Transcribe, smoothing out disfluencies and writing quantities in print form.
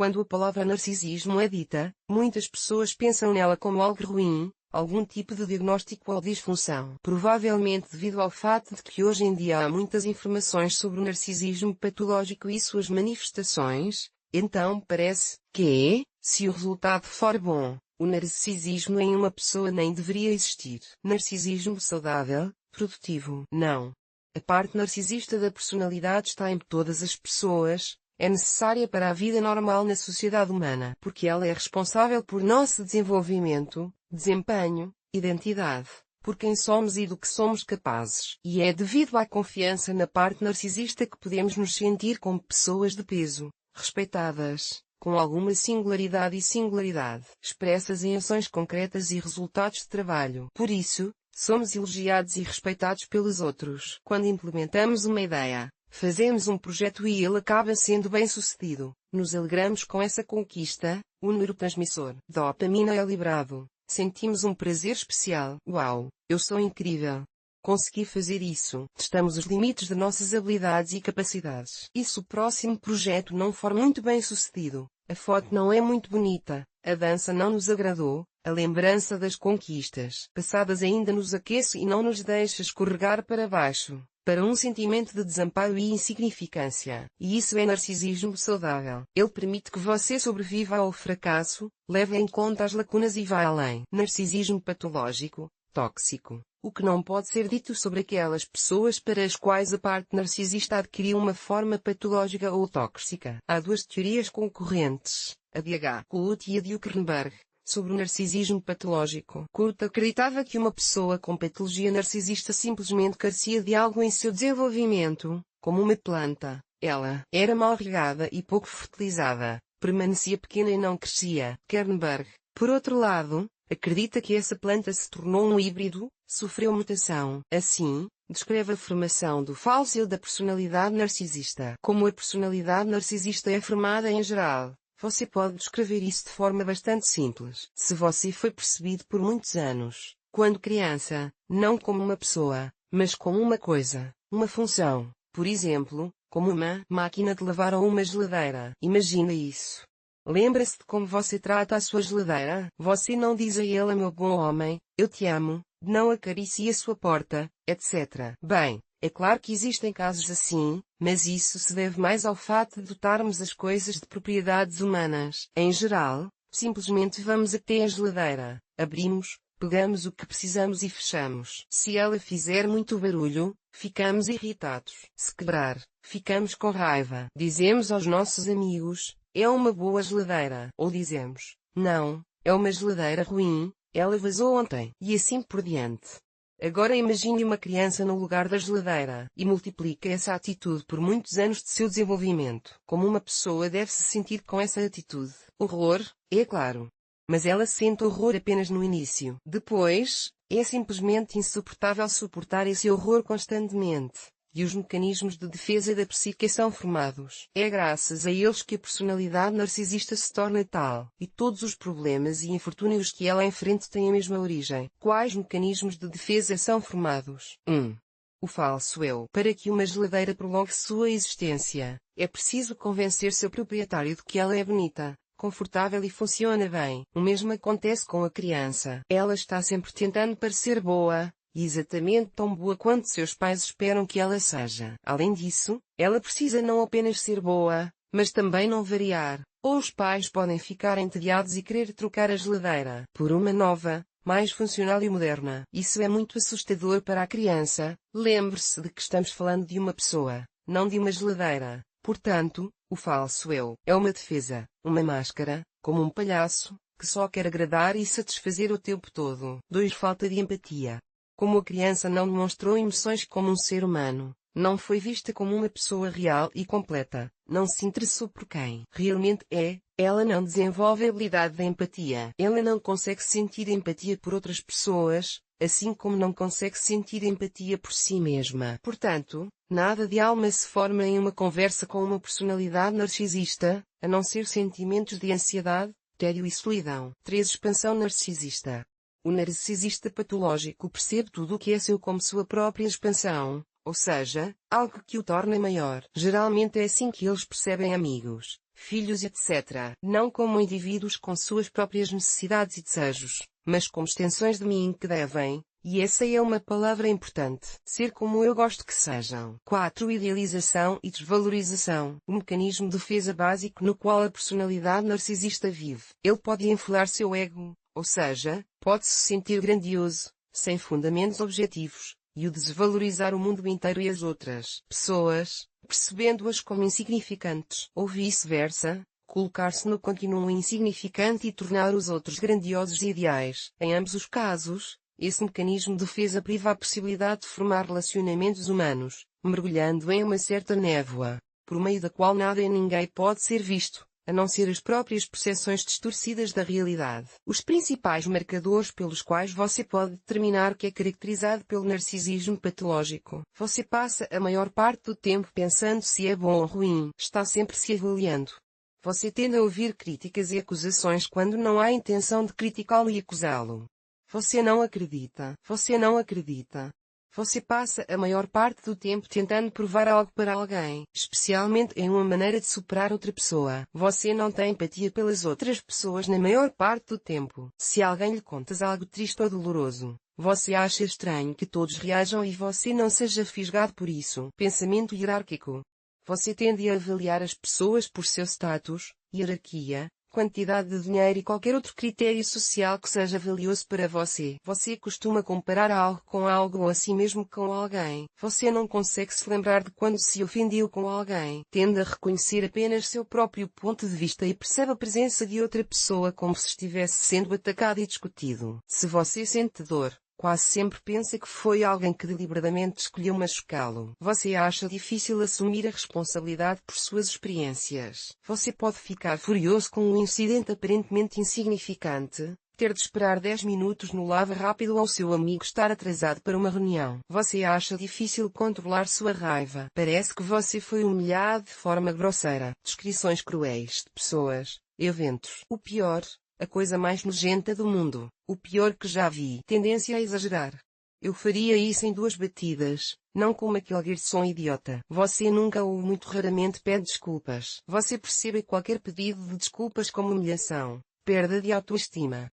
Quando a palavra narcisismo é dita, muitas pessoas pensam nela como algo ruim, algum tipo de diagnóstico ou disfunção. Provavelmente devido ao fato de que hoje em dia há muitas informações sobre o narcisismo patológico e suas manifestações, então parece que, se o resultado for bom, o narcisismo em uma pessoa nem deveria existir. Narcisismo saudável, produtivo. Não. A parte narcisista da personalidade está em todas as pessoas, é necessária para a vida normal na sociedade humana, porque ela é responsável por nosso desenvolvimento, desempenho, identidade, por quem somos e do que somos capazes. E é devido à confiança na parte narcisista que podemos nos sentir como pessoas de peso, respeitadas, com alguma singularidade expressas em ações concretas e resultados de trabalho. Por isso, somos elogiados e respeitados pelos outros. Quando implementamos uma ideia, fazemos um projeto e ele acaba sendo bem-sucedido, nos alegramos com essa conquista, o neurotransmissor dopamina é liberado, sentimos um prazer especial. Uau, eu sou incrível! Consegui fazer isso. Testamos os limites de nossas habilidades e capacidades. E se o próximo projeto não for muito bem-sucedido, a foto não é muito bonita, a dança não nos agradou, a lembrança das conquistas passadas ainda nos aquece e não nos deixa escorregar para baixo, para um sentimento de desamparo e insignificância. E isso é narcisismo saudável. Ele permite que você sobreviva ao fracasso, leve em conta as lacunas e vá além. Narcisismo patológico, tóxico. O que não pode ser dito sobre aquelas pessoas para as quais a parte narcisista adquiriu uma forma patológica ou tóxica. Há duas teorias concorrentes, a de H. Kuhn e a de Zuckerberg, sobre o narcisismo patológico. Kuhn acreditava que uma pessoa com patologia narcisista simplesmente carecia de algo em seu desenvolvimento, como uma planta. Ela era mal regada e pouco fertilizada, permanecia pequena e não crescia. Kernberg, por outro lado, acredita que essa planta se tornou um híbrido, sofreu mutação. Assim, descreve a formação do falso eu da personalidade narcisista. Como a personalidade narcisista é formada em geral, você pode descrever isso de forma bastante simples. Se você foi percebido por muitos anos, quando criança, não como uma pessoa, mas como uma coisa, uma função, por exemplo, como uma máquina de lavar ou uma geladeira. Imagina isso. Lembra-se de como você trata a sua geladeira? Você não diz a ele, meu bom homem, eu te amo, não acaricie a sua porta, etc. Bem, é claro que existem casos assim, mas isso se deve mais ao fato de dotarmos as coisas de propriedades humanas. Em geral, simplesmente vamos até a geladeira, abrimos, pegamos o que precisamos e fechamos. Se ela fizer muito barulho, ficamos irritados. Se quebrar, ficamos com raiva. Dizemos aos nossos amigos, é uma boa geladeira. Ou dizemos, não, é uma geladeira ruim, ela vazou ontem. E assim por diante. Agora imagine uma criança no lugar da geladeira, e multiplique essa atitude por muitos anos de seu desenvolvimento. Como uma pessoa deve se sentir com essa atitude? Horror, é claro. Mas ela sente horror apenas no início. Depois, é simplesmente insuportável suportar esse horror constantemente. E os mecanismos de defesa da psique são formados. É graças a eles que a personalidade narcisista se torna tal. E todos os problemas e infortúnios que ela enfrenta têm a mesma origem. Quais mecanismos de defesa são formados? 1. O falso eu. Para que uma geladeira prolongue sua existência, é preciso convencer seu proprietário de que ela é bonita, confortável e funciona bem. O mesmo acontece com a criança. Ela está sempre tentando parecer boa, e exatamente tão boa quanto seus pais esperam que ela seja. Além disso, ela precisa não apenas ser boa, mas também não variar, ou os pais podem ficar entediados e querer trocar a geladeira por uma nova, mais funcional e moderna. Isso é muito assustador para a criança. Lembre-se de que estamos falando de uma pessoa, não de uma geladeira. Portanto, o falso eu é uma defesa, uma máscara, como um palhaço, que só quer agradar e satisfazer o tempo todo. 2. Falta de empatia. Como a criança não demonstrou emoções como um ser humano, não foi vista como uma pessoa real e completa, não se interessou por quem realmente é, ela não desenvolve a habilidade da empatia. Ela não consegue sentir empatia por outras pessoas, assim como não consegue sentir empatia por si mesma. Portanto, nada de alma se forma em uma conversa com uma personalidade narcisista, a não ser sentimentos de ansiedade, tédio e solidão. 3. Expansão narcisista. O narcisista patológico percebe tudo o que é seu como sua própria expansão, ou seja, algo que o torna maior. Geralmente é assim que eles percebem amigos, filhos, etc. Não como indivíduos com suas próprias necessidades e desejos, mas como extensões de mim que devem, e essa é uma palavra importante, ser como eu gosto que sejam. 4. Idealização e desvalorização. O mecanismo de defesa básico no qual a personalidade narcisista vive. Ele pode inflar seu ego, ou seja, pode-se sentir grandioso, sem fundamentos objetivos, e o desvalorizar o mundo inteiro e as outras pessoas, percebendo-as como insignificantes. Ou vice-versa, colocar-se no contínuo insignificante e tornar os outros grandiosos e ideais. Em ambos os casos, esse mecanismo de defesa priva a possibilidade de formar relacionamentos humanos, mergulhando em uma certa névoa, por meio da qual nada e ninguém pode ser visto, a não ser as próprias percepções distorcidas da realidade. Os principais marcadores pelos quais você pode determinar que é caracterizado pelo narcisismo patológico. Você passa a maior parte do tempo pensando se é bom ou ruim, está sempre se avaliando. Você tende a ouvir críticas e acusações quando não há intenção de criticá-lo e acusá-lo. Você não acredita. Você não acredita. Você passa a maior parte do tempo tentando provar algo para alguém, especialmente em uma maneira de superar outra pessoa. Você não tem empatia pelas outras pessoas na maior parte do tempo. Se alguém lhe contas algo triste ou doloroso, você acha estranho que todos reajam e você não seja fisgado por isso. Pensamento hierárquico. Você tende a avaliar as pessoas por seu status, hierarquia, quantidade de dinheiro e qualquer outro critério social que seja valioso para você. Você costuma comparar algo com algo ou a si mesmo com alguém. Você não consegue se lembrar de quando se ofendeu com alguém. Tende a reconhecer apenas seu próprio ponto de vista e percebe a presença de outra pessoa como se estivesse sendo atacado e discutido. Se você sente dor, quase sempre pensa que foi alguém que deliberadamente escolheu machucá-lo. Você acha difícil assumir a responsabilidade por suas experiências. Você pode ficar furioso com um incidente aparentemente insignificante, ter de esperar 10 minutos no lava rápido ou seu amigo estar atrasado para uma reunião. Você acha difícil controlar sua raiva. Parece que você foi humilhado de forma grosseira. Descrições cruéis de pessoas, eventos. O pior, a coisa mais nojenta do mundo. O pior que já vi. Tendência a exagerar. Eu faria isso em 2 batidas, não como aquele garçom idiota. Você nunca ou muito raramente pede desculpas. Você percebe qualquer pedido de desculpas como humilhação, perda de autoestima,